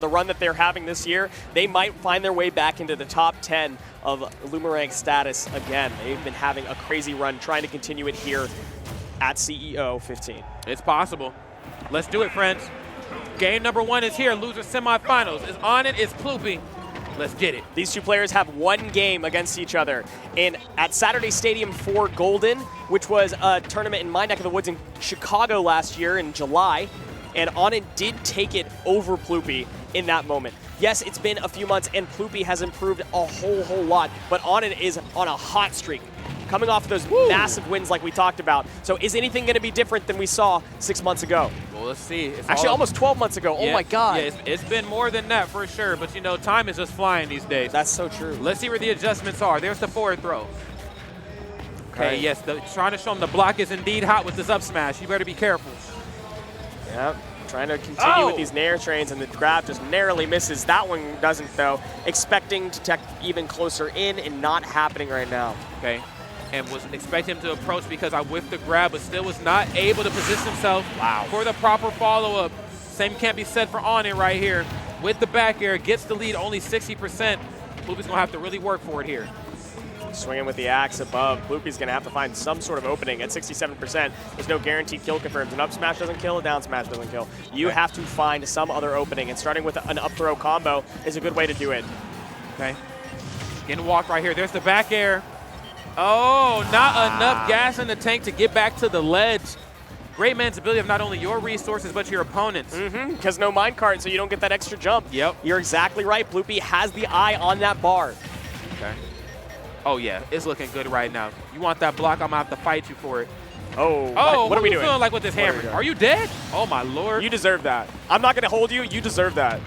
the run that they're having this year, they might find their way back into the top 10 of Loomerang status again. They've been having a crazy run, trying to continue it here at CEO 15. It's possible. Let's do it, friends. Game number 1 is here. Loser semifinals. It's Onin, it's Ploopy. Let's get it. These two players have one game against each other. And at Saturday Stadium for Golden, which was a tournament in my neck of the woods in Chicago last year in July, and Onin did take it over Ploopy in that moment. Yes, it's been a few months, and Ploopy has improved a whole lot, but Onin is on a hot streak, coming off of those massive wins like we talked about. So is anything going to be different than we saw 6 months ago? Well, let's see. It's actually almost 12 months ago. Yeah, oh my God. Yeah, it's been more than that for sure, but you know, time is just flying these days. That's so true. Let's see where the adjustments are. There's the forward throw. Okay, yes, trying to show him the block is indeed hot with this up smash. You better be careful. Yep. Trying to continue with these Nair trains, and the grab just narrowly misses. That one doesn't, though. Expecting to tech even closer in, and not happening right now. Okay, and was expecting him to approach because I whiffed the grab, but still was not able to position himself for the proper follow-up. Same can't be said for Onin right here. With the back air, gets the lead only 60%. Ploopy's gonna have to really work for it here. Swinging with the axe above. Ploopy's going to have to find some sort of opening at 67%. There's no guaranteed kill confirmed. An up smash doesn't kill, a down smash doesn't kill. You have to find some other opening, and starting with an up throw combo is a good way to do it. Okay. Getting walked right here. There's the back air. Oh, not enough gas in the tank to get back to the ledge. Great man's ability of not only your resources, but your opponents. Because no minecart, so you don't get that extra jump. Yep. You're exactly right. Ploopy has the eye on that bar. Okay. Oh, yeah, it's looking good right now. You want that block, I'm going to have to fight you for it. Oh, what are we doing? Feeling like with this hammer? Are you dead? Oh, my Lord. You deserve that. I'm not going to hold you. You deserve that.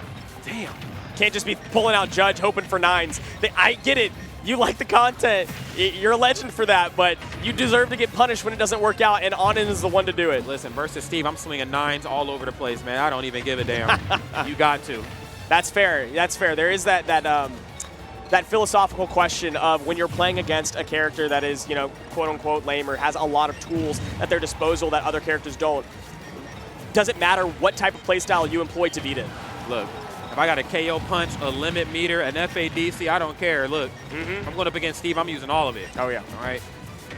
Damn. Can't just be pulling out Judge, hoping for 9s. I get it. You like the content. You're a legend for that, but you deserve to get punished when it doesn't work out, and Onin is the one to do it. Listen, versus Steve, I'm swinging 9s all over the place, man. I don't even give a damn. You got to. That's fair. That's fair. There is that philosophical question of when you're playing against a character that is, you know, quote-unquote lame or has a lot of tools at their disposal that other characters don't, does it matter what type of playstyle you employ to beat it? Look, if I got a KO punch, a limit meter, an FADC, I don't care. Look, I'm going up against Steve, I'm using all of it. Oh, yeah. All right.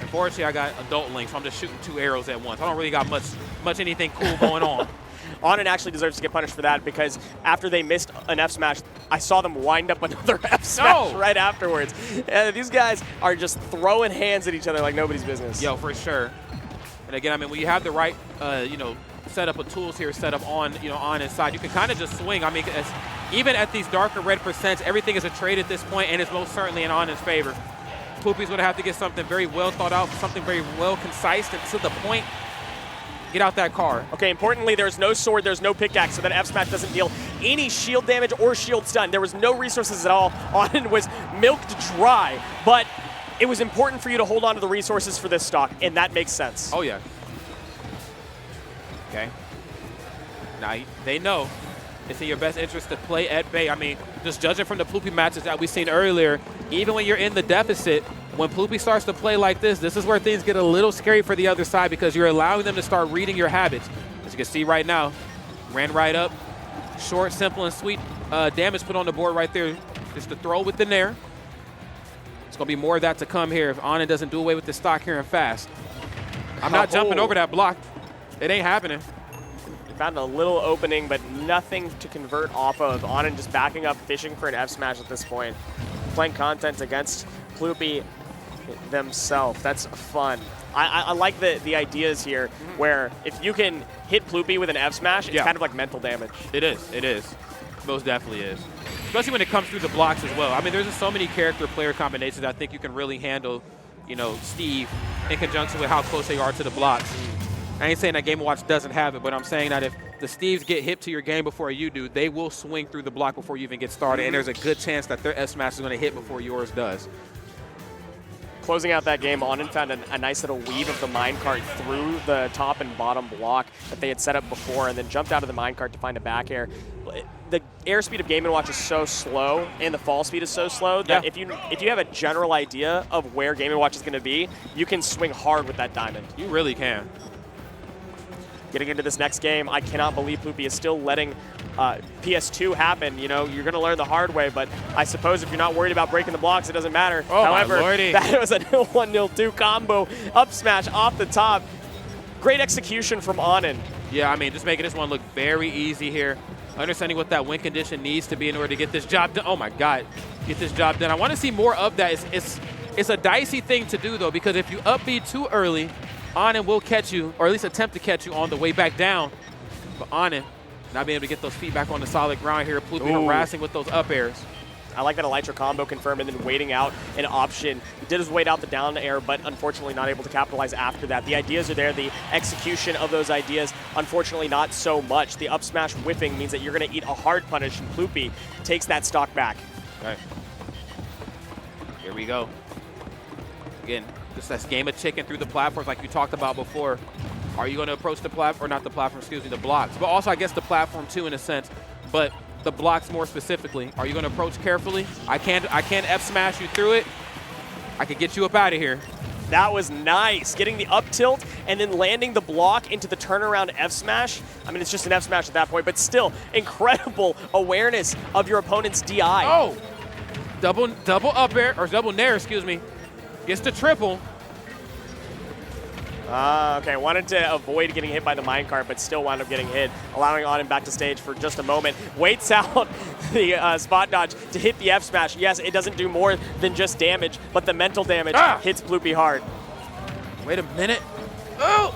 Unfortunately, I got adult link, so I'm just shooting 2 arrows at once. I don't really got much anything cool going on. Onin actually deserves to get punished for that because after they missed an F smash, I saw them wind up another F smash right afterwards. These guys are just throwing hands at each other like nobody's business. Yo, for sure. And again, I mean, when you have the right, you know, setup of tools here set up on, you know, on inside, you can kind of just swing. I mean, even at these darker red percents, everything is a trade at this point, and it's most certainly in Onin's favor. Ploopy's going to have to get something very well thought out, something very well concise and to the point. Get out that car. Okay, importantly, there's no sword, there's no pickaxe, so that F smash doesn't deal any shield damage or shield stun. There was no resources at all. Onin was milked dry, but it was important for you to hold on to the resources for this stock, and that makes sense. Oh, yeah. Okay. Now, they know it's in your best interest to play at bay. I mean, just judging from the Ploopy matches that we've seen earlier, even when you're in the deficit, when Ploopy starts to play like this is where things get a little scary for the other side because you're allowing them to start reading your habits. As you can see right now, ran right up. Short, simple, and sweet damage put on the board right there. Just to throw with the Nair. It's going to be more of that to come here if Onin doesn't do away with the stock here and fast. I'm not jumping over that block. It ain't happening. Found a little opening, but nothing to convert off of. Onin just backing up, fishing for an F smash at this point. Playing content against Ploopy themselves. That's fun. I like the ideas here where if you can hit Ploopy with an F smash, it's kind of like mental damage. It is. It is. Most definitely is. Especially when it comes through the blocks as well. I mean, there's just so many character-player combinations I think you can really handle, you know, Steve in conjunction with how close they are to the blocks. I ain't saying that Game & Watch doesn't have it, but I'm saying that if the Steves get hip to your game before you do, they will swing through the block before you even get started, and there's a good chance that their S-Smash is going to hit before yours does. Closing out that game, Onin found a nice little weave of the minecart through the top and bottom block that they had set up before, and then jumped out of the minecart to find a back air. The airspeed of Game & Watch is so slow, and the fall speed is so slow that if you have a general idea of where Game & Watch is going to be, you can swing hard with that diamond. You really can. Getting into this next game, I cannot believe Ploopy is still letting PS2 happened, you know, you're going to learn the hard way. But I suppose if you're not worried about breaking the blocks, it doesn't matter. Oh, however, my lordy. that was a 1-0-2 combo up smash off the top. Great execution from Onin. Yeah, I mean, just making this one look very easy here. Understanding what that win condition needs to be in order to get this job done. Oh my God, get this job done. I want to see more of that. It's a dicey thing to do though, because if you up B too early, Onin will catch you, or at least attempt to catch you on the way back down. But Onin not being able to get those feet back on the solid ground here. Ploopy harassing with those up airs. I like that Elytra combo confirmed and then waiting out an option. He did his wait out the down air, but unfortunately not able to capitalize after that. The ideas are there. The execution of those ideas, unfortunately not so much. The up smash whipping means that you're going to eat a hard punish, and Ploopy takes that stock back. Okay. Here we go. Again, just this game of chicken through the platforms like you talked about before. Are you going to approach the platform, or not the platform, excuse me, the blocks, but also I guess the platform too in a sense, but the blocks more specifically. Are you going to approach carefully? I can't F smash you through it. I could get you up out of here. That was nice. Getting the up tilt and then landing the block into the turnaround F smash. I mean, it's just an F smash at that point, but still incredible awareness of your opponent's DI. Oh, double up air, or double nair, excuse me. Gets the triple. Okay, wanted to avoid getting hit by the minecart, but still wound up getting hit, allowing Onin back to stage for just a moment. Waits out the spot dodge to hit the F smash. Yes, it doesn't do more than just damage, but the mental damage hits Ploopy hard. Wait a minute. Oh!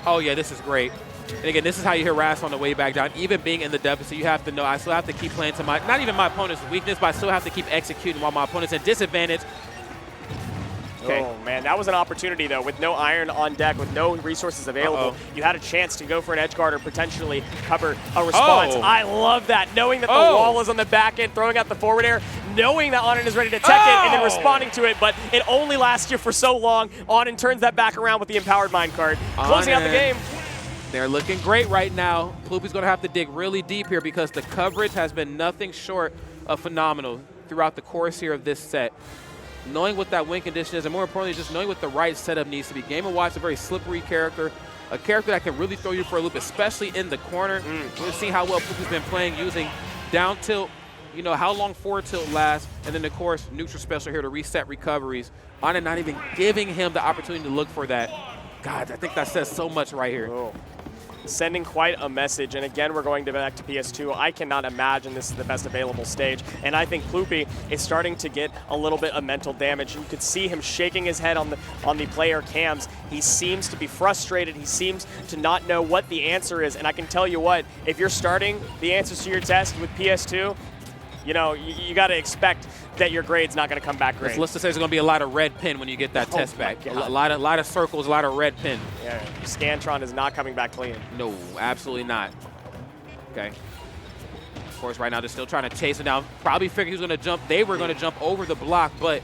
Oh yeah, this is great. And again, this is how you harass on the way back down. Even being in the deficit, you have to know I still have to keep playing to my, not even my opponent's weakness, but I still have to keep executing while my opponent's at disadvantage. Okay. Oh, man, that was an opportunity, though. With no iron on deck, with no resources available, you had a chance to go for an edge guard or potentially cover a response. I love that, knowing that the wall is on the back end, throwing out the forward air, knowing that Onin is ready to tech it, and then responding to it, but it only lasts you for so long. Onin turns that back around with the empowered minecart, closing out the game. They're looking great right now. Ploopy's going to have to dig really deep here because the coverage has been nothing short of phenomenal throughout the course here of this set. Knowing what that win condition is, and more importantly, just knowing what the right setup needs to be. Game & Watch is a very slippery character, a character that can really throw you for a loop, especially in the corner. We'll see how well Ploopy's been playing using down tilt, you know, how long forward tilt lasts, and then, of course, neutral special here to reset recoveries. Onin not even giving him the opportunity to look for that. God, I think that says so much right here. Sending quite a message, and again, we're going back to PS2. I cannot imagine this is the best available stage, and I think Ploopy is starting to get a little bit of mental damage. You could see him shaking his head on the player cams. He seems to be frustrated. He seems to not know what the answer is, and I can tell you what, if you're starting the answers to your test with PS2, you know, you got to expect that your grade's not going to come back great. Let's just say there's going to be a lot of red pin when you get that test back. A lot of circles, a lot of red pin. Yeah, Scantron is not coming back clean. No, absolutely not. Okay. Of course, right now they're still trying to chase him down. Probably figured he was going to jump. They were going to jump over the block, but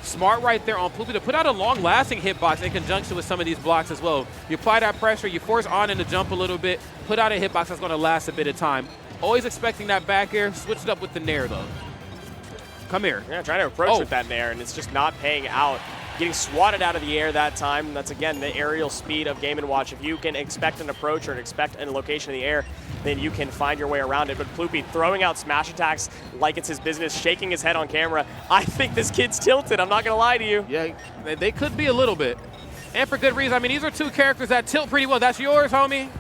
smart right there on Ploopy to put out a long-lasting hitbox in conjunction with some of these blocks as well. You apply that pressure, you force Onin to jump a little bit, put out a hitbox that's going to last a bit of time. Always expecting that back air, switched up with the nair though. Come here. Yeah, trying to approach with that nair, and it's just not paying out. Getting swatted out of the air that time. That's, again, the aerial speed of Game & Watch. If you can expect an approach or expect a location in the air, then you can find your way around it. But Ploopy throwing out smash attacks like it's his business, shaking his head on camera. I think this kid's tilted. I'm not going to lie to you. Yeah, they could be a little bit. And for good reason. I mean, these are two characters that tilt pretty well. That's yours, homie.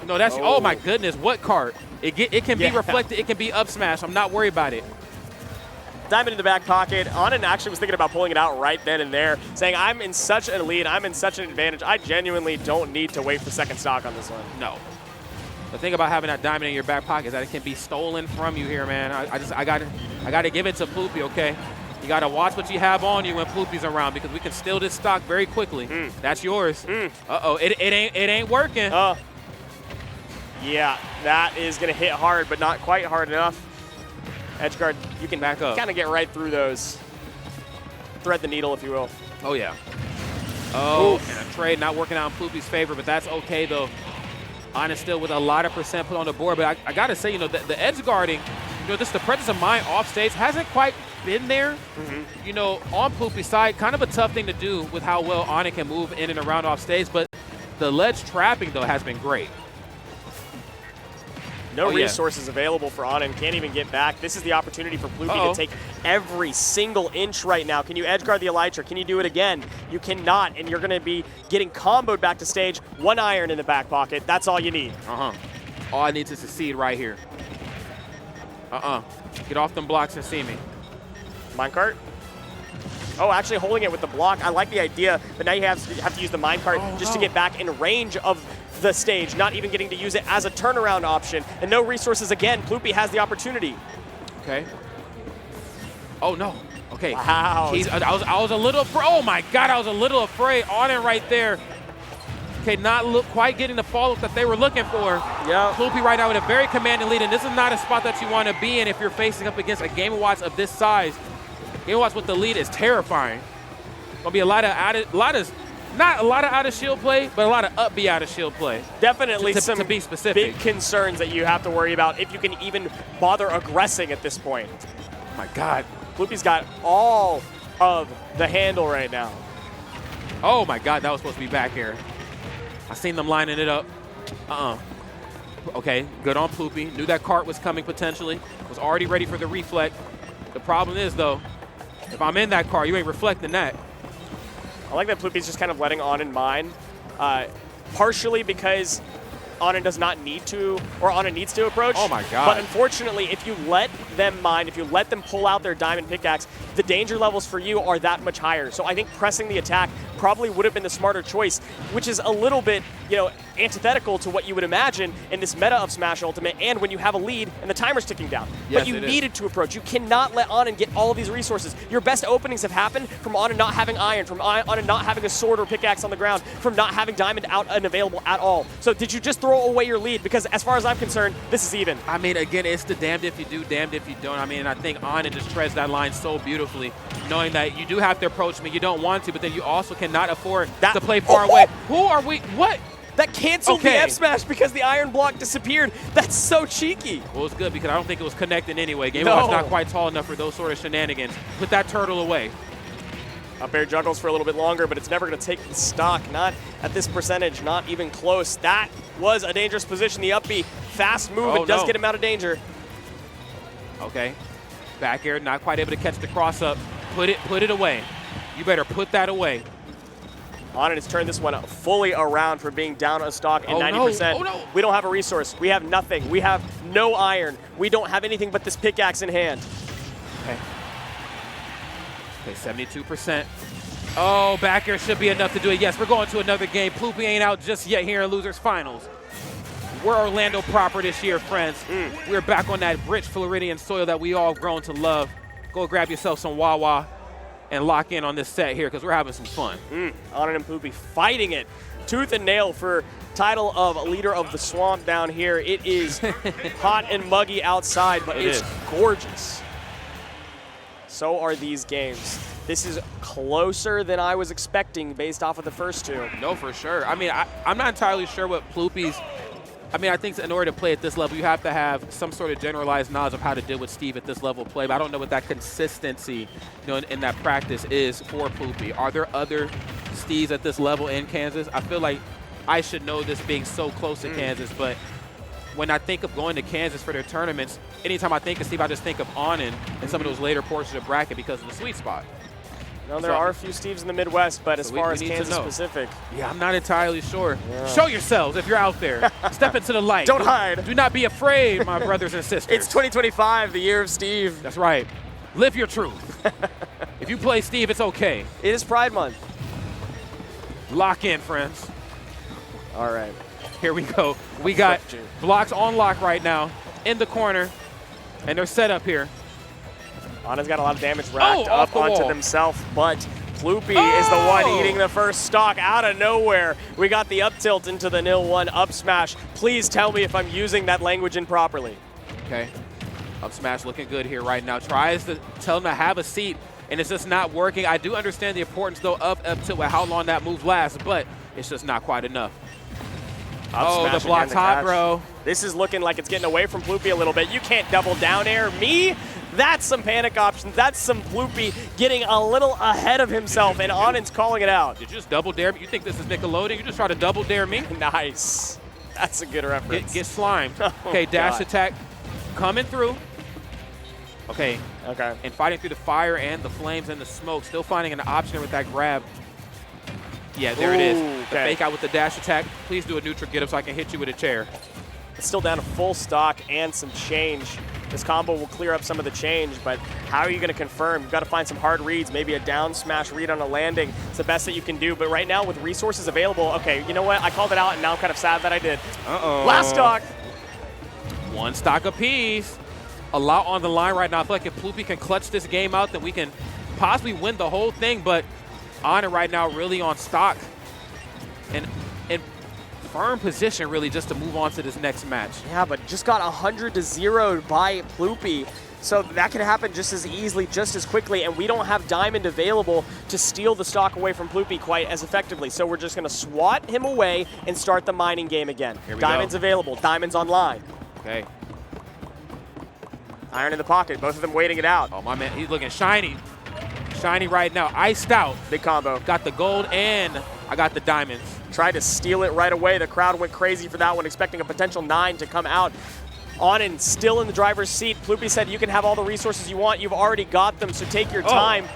No, that's, oh my goodness, what cart? It can be reflected, it can be up smash. I'm not worried about it. Diamond in the back pocket. Onin actually was thinking about pulling it out right then and there, saying, I'm in such a lead, I'm in such an advantage, I genuinely don't need to wait for second stock on this one. No. The thing about having that diamond in your back pocket is that it can be stolen from you here, man. I got to give it to Ploopy, okay? You got to watch what you have on you when Ploopy's around because we can steal this stock very quickly. That's yours. Uh-oh, it ain't working. Yeah, that is going to hit hard, but not quite hard enough. Edgeguard, you can back up, kind of get right through those. Thread the needle, if you will. Oh, yeah. Oh, and a trade not working out in Ploopy's favor, but that's okay, though. Onin still with a lot of percent put on the board, but I got to say, you know, the edge guarding, you know, just the presence of mind off stage hasn't quite been there. You know, on Ploopy's side, kind of a tough thing to do with how well Onin can move in and around off stage, but the ledge trapping, though, has been great. No resources available for Onin. Can't even get back. This is the opportunity for Ploopy to take every single inch right now. Can you edge guard the Elytra? Can you do it again? You cannot, and you're going to be getting comboed back to stage. 1 iron in the back pocket. That's all you need. All I need to succeed right here. Get off them blocks and see me. Minecart? Oh, actually holding it with the block. I like the idea, but now you have to use the minecart just to get back in range of the stage, not even getting to use it as a turnaround option. And no resources again. Ploopy has the opportunity. Okay. Oh, no. Okay. Wow. I was a little afraid. Oh, my God. I was a little afraid. Onin right there. Okay, not quite getting the follow-up that they were looking for. Yeah. Ploopy right now with a very commanding lead, and this is not a spot that you want to be in if you're facing up against a Game & Watch of this size. Game & Watch with the lead is terrifying. Gonna be not a lot of out of shield play, but a lot of up B out of shield play. Definitely to some be specific. big concerns that you have to worry about if you can even bother aggressing at this point. Oh my God. Ploopy's got all of the handle right now. Oh my God, that was supposed to be back here. I seen them lining it up. Okay, good on Ploopy. Knew that cart was coming potentially. Was already ready for the reflect. The problem is though, if I'm in that car, you ain't reflecting that. I like that Ploopy's just kind of letting Onin mine, partially because Onin does not need to, or Onin needs to approach. Oh my God. But unfortunately, if you let them mine, if you let them pull out their diamond pickaxe, the danger levels for you are that much higher. So I think pressing the attack probably would have been the smarter choice, which is a little bit, antithetical to what you would imagine in this meta of Smash Ultimate and when you have a lead and the timer's ticking down. Yes, but you needed to approach. You cannot let Onin get all of these resources. Your best openings have happened from Onin not having iron, from Onin not having a sword or pickaxe on the ground, from not having diamond out and available at all. So did you just throw away your lead? Because as far as I'm concerned, this is even. I mean, again, it's the damned if you do, damned if you don't. I mean, I think Onin just treads that line so beautifully, knowing that you do have to approach me, you don't want to, but then you also cannot afford to play far away. Who are we? What? That canceled the F smash because the iron block disappeared. That's so cheeky. Well, it's good because I don't think it was connecting anyway. Game Watch not quite tall enough for those sort of shenanigans. Put that turtle away. Up air juggles for a little bit longer, but it's never going to take the stock. Not at this percentage, not even close. That was a dangerous position. The up B, fast move, it does get him out of danger. Okay, back air, not quite able to catch the cross up. Put it away. You better put that away. Onin has turned this one fully around from being down a stock in 90%. Oh, no. We don't have a resource. We have nothing. We have no iron. We don't have anything but this pickaxe in hand. Okay, 72%. Oh, back air should be enough to do it. Yes, we're going to another game. Ploopy ain't out just yet here in Losers Finals. We're Orlando proper this year, friends. We're back on that rich Floridian soil that we all grown to love. Go grab yourself some Wawa and lock in on this set here because we're having some fun. Onin and Ploopy fighting it tooth and nail for title of leader of the swamp down here. It is hot and muggy outside, but it's gorgeous. So are these games. This is closer than I was expecting based off of the first two. No, for sure. I mean, I'm not entirely sure what Ploopy's. I mean, I think in order to play at this level, you have to have some sort of generalized knowledge of how to deal with Steve at this level of play. But I don't know what that consistency, in that practice is for Ploopy. Are there other Steves at this level in Kansas? I feel like I should know this being so close to Kansas, but when I think of going to Kansas for their tournaments, anytime I think of Steve, I just think of Onin and some of those later portions of the bracket because of the sweet spot. No, there are a few Steves in the Midwest, but as far as Kansas specific. Yeah, I'm not entirely sure. Yeah. Show yourselves if you're out there. Step into the light. Don't hide. Do not be afraid, my brothers and sisters. It's 2025, the year of Steve. That's right. Live your truth. If you play Steve, it's okay. It is Pride Month. Lock in, friends. All right. Here we go. We got blocks on lock right now in the corner, and they're set up here. Onin's got a lot of damage racked up onto himself, but Ploopy is the one eating the first stock out of nowhere. We got the up tilt into the 0-1 up smash. Please tell me if I'm using that language improperly. Okay. Up smash looking good here right now. Tries to tell him to have a seat, and it's just not working. I do understand the importance, though, of up tilt with how long that move lasts, but it's just not quite enough. The block's hot, bro. This is looking like it's getting away from Ploopy a little bit. You can't double down air me. That's some panic options. That's some Ploopy getting a little ahead of himself, and Onin's calling it out. Did you just double dare me? You think this is Nickelodeon? You just try to double dare me? Nice. That's a good reference. Get slimed. Oh, okay, dash God. attack coming through. Okay. Okay. And fighting through the fire and the flames and the smoke. Still finding an option with that grab. Yeah, there it is. Ooh, The okay. fake out with the dash attack. Please do a neutral get up so I can hit you with a chair. It's still down to full stock and some change. This combo will clear up some of the change, but how are you going to confirm? You've got to find some hard reads, maybe a down smash read on a landing. It's the best that you can do, but right now with resources available, okay, you know what? I called it out, and now I'm kind of sad that I did. Uh-oh. Last stock. One stock apiece. A lot on the line right now. I feel like if Ploopy can clutch this game out, then we can possibly win the whole thing, but Onin right now really on stock and in firm position really just to move on to this next match. Yeah, but just got 100-0 by Ploopy. So that can happen just as easily, just as quickly, and we don't have Diamond available to steal the stock away from Ploopy quite as effectively. So we're just going to swat him away and start the mining game again. Here we Diamond's go. available. Diamond's online. Okay. Iron in the pocket. Both of them waiting it out. Oh, my man, he's looking shiny. Shiny right now. Iced out. Big combo. Got the gold and I got the diamonds. Tried to steal it right away. The crowd went crazy for that one, expecting a potential 9 to come out. Onin still in the driver's seat. Ploopy said you can have all the resources you want. You've already got them, so take your time.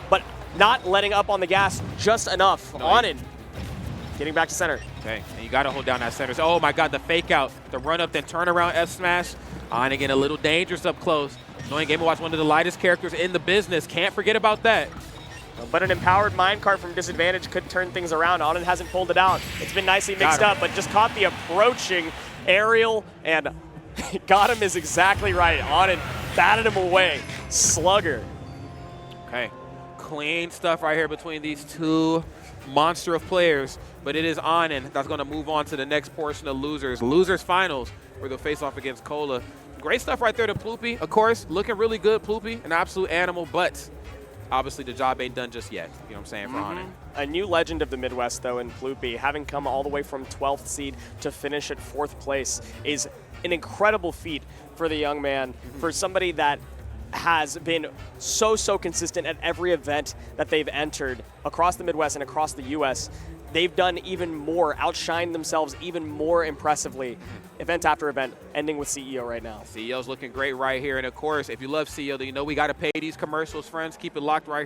But not letting up on the gas just enough. No, Onin getting back to center. Okay, and you got to hold down that center. Oh, my God, the fake out. The run up, then turn around F smash. Onin getting a little dangerous up close. Knowing Game & Watch, one of the lightest characters in the business. Can't forget about that. But an empowered minecart from disadvantage could turn things around. Onin hasn't pulled it out. It's been nicely mixed up, but just caught the approaching aerial, and got him is exactly right. Onin batted him away. Slugger. Okay, clean stuff right here between these two monster of players. But it is Onin that's going to move on to the next portion of losers. Losers finals, where they'll face off against Cola. Great stuff right there to Ploopy. Of course, looking really good, Ploopy, an absolute animal, but obviously the job ain't done just yet. You know what I'm saying, for Onin. A new legend of the Midwest, though, in Ploopy, having come all the way from 12th seed to finish at 4th place, is an incredible feat for the young man, for somebody that has been so consistent at every event that they've entered across the Midwest and across the U.S. They've done even more, outshined themselves even more impressively, event after event, ending with CEO right now. CEO's looking great right here. And of course, if you love CEO, then you know we got to pay these commercials, friends. Keep it locked right here.